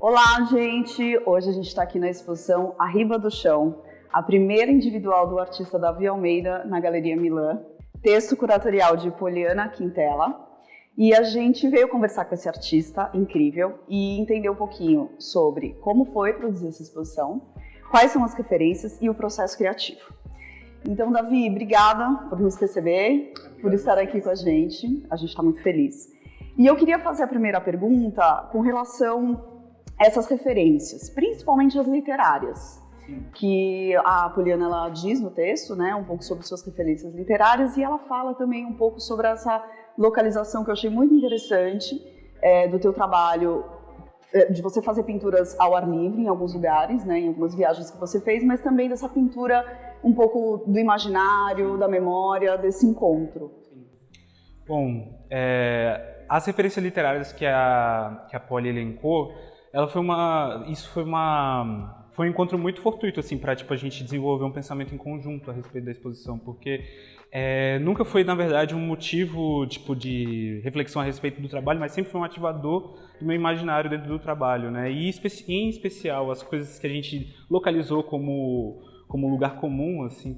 Olá, gente! Hoje a gente está aqui na exposição Arriba do Chão, a primeira individual do artista Davi Almeida na Galeria Milan, texto curatorial de Poliana Quintela. E a gente veio conversar com esse artista incrível e entender um pouquinho sobre como foi produzir essa exposição, quais são as referências e o processo criativo. Então, Davi, obrigada por nos receber, por estar aqui com a gente está muito feliz. E eu queria fazer a primeira pergunta com relação a essas referências, principalmente as literárias, que a Poliana ela diz no texto, né, um pouco sobre suas referências literárias, e ela fala também um pouco sobre essa localização que eu achei muito interessante do teu trabalho, de você fazer pinturas ao ar livre em alguns lugares, né, em algumas viagens que você fez, mas também dessa pintura um pouco do imaginário, da memória, desse encontro. Bom, as referências literárias que a Poli elencou, foi um encontro muito fortuito assim, para a gente desenvolver um pensamento em conjunto a respeito da exposição, porque nunca foi, na verdade, um motivo de reflexão a respeito do trabalho, mas sempre foi um ativador do meu imaginário dentro do trabalho, né? E em especial as coisas que a gente localizou como lugar comum assim,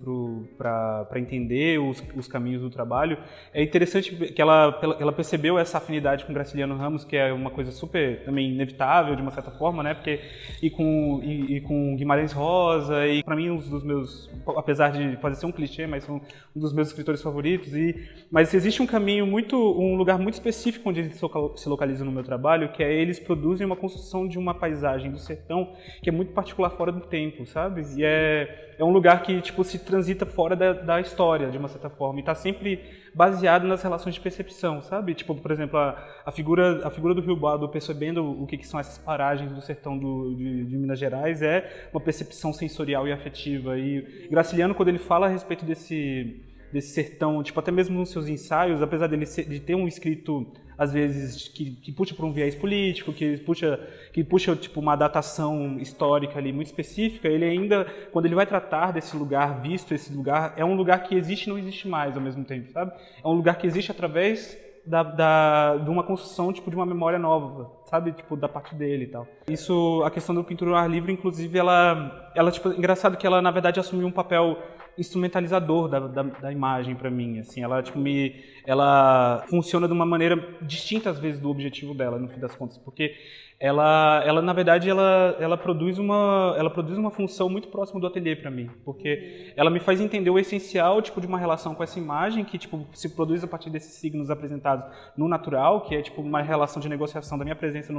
para entender os caminhos do trabalho. É interessante que ela percebeu essa afinidade com Graciliano Ramos, que é uma coisa super também inevitável de uma certa forma, né? Porque e com Guimarães Rosa, e para mim um dos meus, apesar de fazer ser um clichê, mas são um dos meus escritores favoritos. Mas existe um lugar muito específico onde eles se localizam no meu trabalho, que é eles produzem uma construção de uma paisagem do sertão que é muito particular fora do tempo, sabe? E é um lugar que se transita fora da história, de uma certa forma, e está sempre baseado nas relações de percepção, sabe? Por exemplo, a figura do Rio Bardo percebendo o que são essas paragens do sertão de Minas Gerais é uma percepção sensorial e afetiva. E Graciliano, quando ele fala a respeito desse sertão, até mesmo nos seus ensaios, apesar de ter um escrito às vezes que puxa para um viés político, que puxa uma datação histórica ali muito específica, ele ainda, quando ele vai tratar desse lugar visto, esse lugar é um lugar que existe e não existe mais ao mesmo tempo, sabe? É um lugar que existe através de uma construção de uma memória nova, sabe? Da parte dele e tal. Isso, a questão do pintura ao ar livre, inclusive, ela engraçado que ela, na verdade, assumiu um papel instrumentalizador da imagem para mim, assim, ela funciona de uma maneira distinta às vezes do objetivo dela, no fim das contas, porque ela na verdade ela produz uma função muito próxima do ateliê para mim, porque ela me faz entender o essencial de uma relação com essa imagem que se produz a partir desses signos apresentados no natural, que é uma relação de negociação da minha presença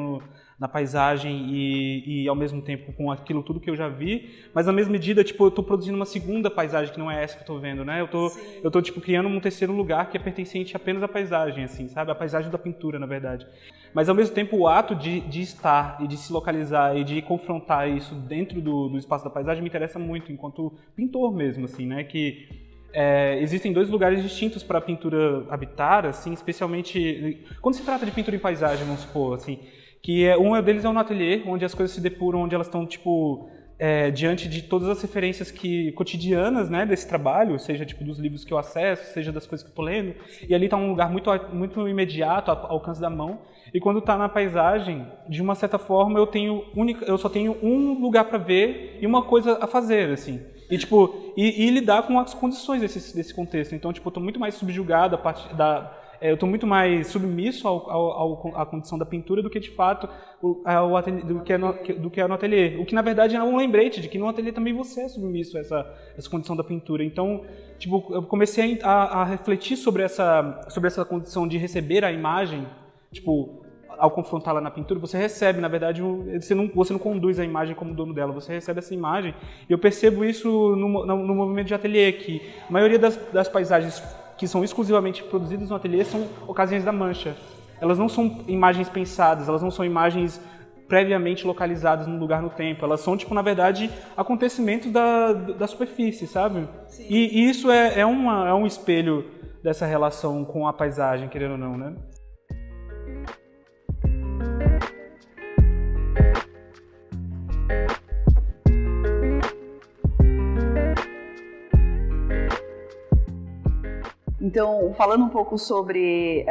na paisagem e ao mesmo tempo com aquilo tudo que eu já vi, mas na mesma medida eu tô produzindo uma segunda paisagem que não é essa que eu tô vendo, né? Eu tô criando um terceiro lugar que é pertencente apenas à paisagem, assim, sabe? A paisagem da pintura, na verdade. Mas ao mesmo tempo o ato de estar e de se localizar e de confrontar isso dentro do espaço da paisagem me interessa muito enquanto pintor mesmo, assim, né? Que existem dois lugares distintos para a pintura habitar, assim, especialmente quando se trata de pintura em paisagem, vamos supor, assim, que um deles é no ateliê, onde as coisas se depuram, onde elas estão diante de todas as referências cotidianas, né, desse trabalho, seja dos livros que eu acesso, seja das coisas que eu estou lendo, e ali está um lugar muito, muito imediato, ao alcance da mão. E quando está na paisagem, de uma certa forma, eu só tenho um lugar para ver e uma coisa a fazer, assim. E lidar com as condições desse contexto. Então, eu estou muito mais subjugado eu estou muito mais submisso à condição da pintura do que, de fato, do que é no ateliê. O que, na verdade, é um lembrete de que no ateliê também você é submisso a essa condição da pintura. Então, eu comecei a refletir sobre essa condição de receber a imagem, ao confrontá-la na pintura, você recebe, na verdade, você não conduz a imagem como dono dela, você recebe essa imagem. E eu percebo isso no movimento de ateliê, que a maioria das paisagens que são exclusivamente produzidas no ateliê são ocasiões da mancha. Elas não são imagens pensadas, elas não são imagens previamente localizadas num lugar no tempo. Elas são, na verdade, acontecimentos da superfície, sabe? Sim. E isso é um espelho dessa relação com a paisagem, querendo ou não, né? Então, falando um pouco sobre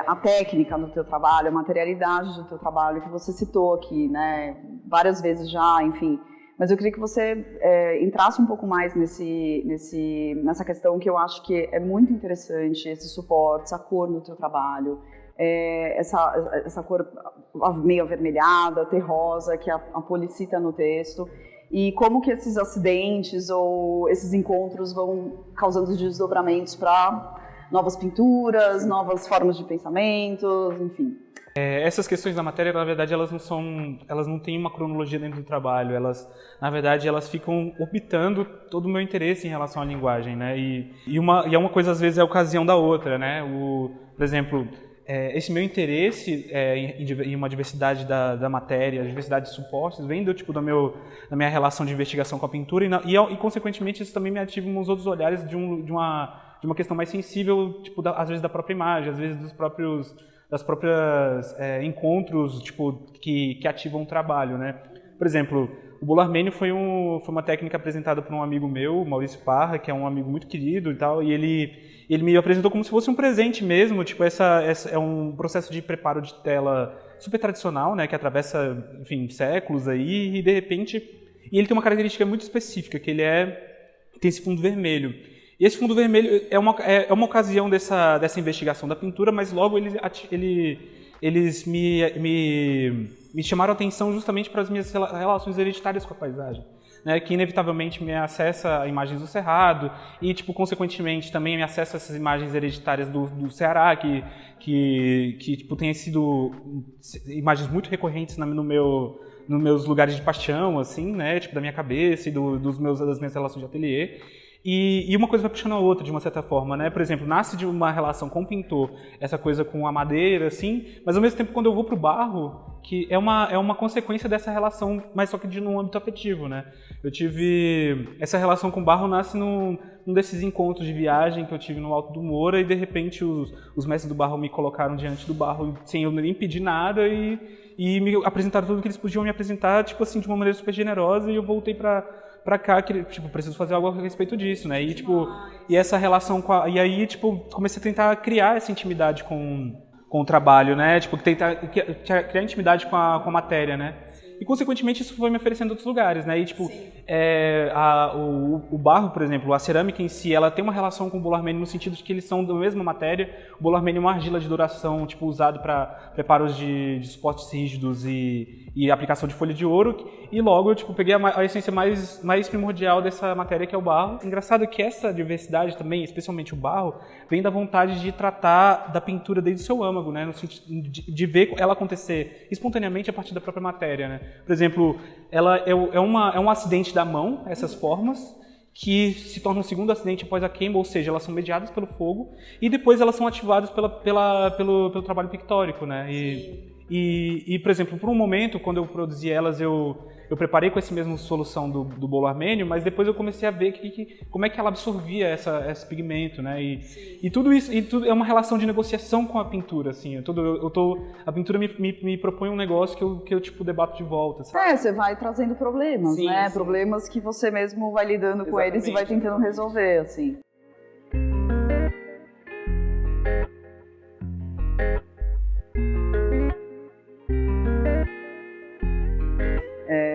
a técnica do teu trabalho, a materialidade do teu trabalho, que você citou aqui, né, várias vezes já, enfim, mas eu queria que você entrasse um pouco mais nessa questão que eu acho que é muito interessante, esse suporte, essa cor no teu trabalho, essa cor meio avermelhada, terrosa, que a Poli cita no texto, e como que esses acidentes ou esses encontros vão causando desdobramentos para novas pinturas, novas formas de pensamento, enfim. Essas questões da matéria, na verdade, elas não têm uma cronologia dentro do trabalho. Na verdade, elas ficam orbitando todo o meu interesse em relação à linguagem, né? E é uma coisa, às vezes, é a ocasião da outra, né? Por exemplo, esse meu interesse em uma diversidade da matéria, a diversidade de suportes, vem da minha relação de investigação com a pintura e consequentemente, isso também me ativa uns outros olhares de uma questão mais sensível, às vezes da própria imagem, às vezes das próprias encontros que ativam o trabalho, né? Por exemplo, o bolo armênio foi uma técnica apresentada por um amigo meu, Maurício Parra, que é um amigo muito querido e tal, e ele me apresentou como se fosse um presente mesmo, essa é um processo de preparo de tela super tradicional, né, que atravessa, enfim, séculos aí, e de repente, ele tem uma característica muito específica, que tem esse fundo vermelho. E esse fundo vermelho é uma ocasião dessa investigação da pintura, mas logo eles me chamaram a atenção justamente para as minhas relações hereditárias com a paisagem, né, que inevitavelmente me acessa a imagens do Cerrado e, consequentemente, também me acessa essas imagens hereditárias do Ceará, que tem sido imagens muito recorrentes nos meus lugares de paixão, assim, né, da minha cabeça e das minhas relações de ateliê. E uma coisa vai puxando a outra, de uma certa forma, né? Por exemplo, nasce de uma relação com o pintor, essa coisa com a madeira, assim, mas ao mesmo tempo, quando eu vou para o barro, que é uma consequência dessa relação, mas só que num âmbito afetivo, né? Eu tive... Essa relação com o barro nasce num desses encontros de viagem que eu tive no Alto do Moura, e de repente os mestres do barro me colocaram diante do barro sem eu nem pedir nada e me apresentaram tudo que eles podiam me apresentar, de uma maneira super generosa, e eu voltei para cá, que preciso fazer algo a respeito disso, né? E essa relação e aí, comecei a tentar criar essa intimidade com o trabalho, né? Tentar criar intimidade com a matéria, né? E, consequentemente, isso foi me oferecendo outros lugares, né? E, o barro, por exemplo, a cerâmica em si, ela tem uma relação com o bolo armênio no sentido de que eles são da mesma matéria. O bolo armênio é uma argila de duração, usado para preparos de suportes rígidos e aplicação de folha de ouro. E logo eu peguei a essência mais primordial dessa matéria, que é o barro. Engraçado que essa diversidade também, especialmente o barro, vem da vontade de tratar da pintura desde o seu âmago, né? No sentido de ver ela acontecer espontaneamente a partir da própria matéria, né? Por exemplo, ela é um acidente da mão, essas formas, que se tornam um segundo acidente após a queima, ou seja, elas são mediadas pelo fogo e depois elas são ativadas pelo trabalho pictórico, né? E, por exemplo, por um momento, quando eu produzi elas, eu preparei com essa mesma solução do bolo armênio, mas depois eu comecei a ver como é que ela absorvia esse pigmento, né? E tudo isso é uma relação de negociação com a pintura, assim. A pintura me propõe um negócio que eu debato de volta, sabe? Você vai trazendo problemas, sim, né? Sim. Problemas que você mesmo vai lidando com eles e vai tentando resolver, assim.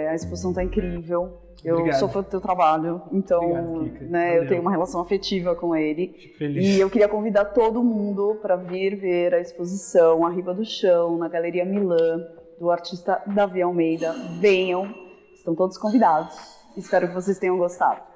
A exposição está incrível. Obrigado. Eu sou fã do teu trabalho, então Obrigado, né, eu tenho uma relação afetiva com ele. Fico feliz. E eu queria convidar todo mundo para vir ver a exposição Arriba do Chão, na Galeria Milan, do artista Davi Almeida. Venham, estão todos convidados. Espero que vocês tenham gostado.